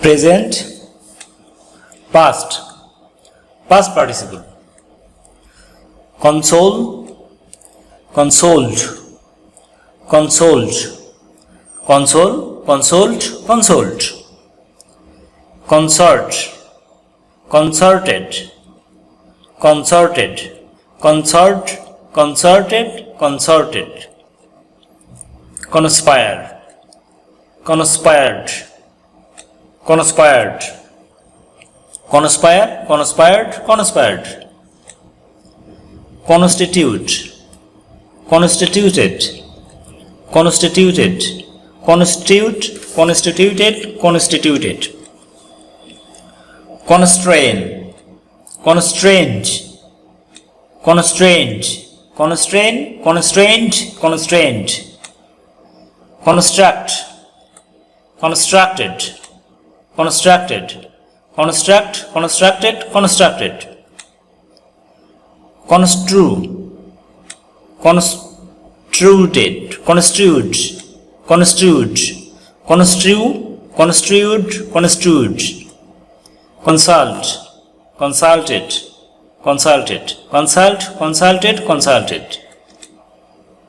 present, past participle. Console, consoled, consoled, console, consoled, consoled. Consort, concerted, concerted, consort, concerted, consorted. Conspire, conspired, conspired, conspire, conspired, conspired. Constitute, constituted, constituted, constitute, constituted, constituted. Constrain, constrained, constrained, constrain, constrained, constrained. Construct, constructed, constructed, construct, constructed, constructed. Construe, construed, construed, construed, construe, construed, construed. Consult, consulted, consulted, consult, consulted, consulted.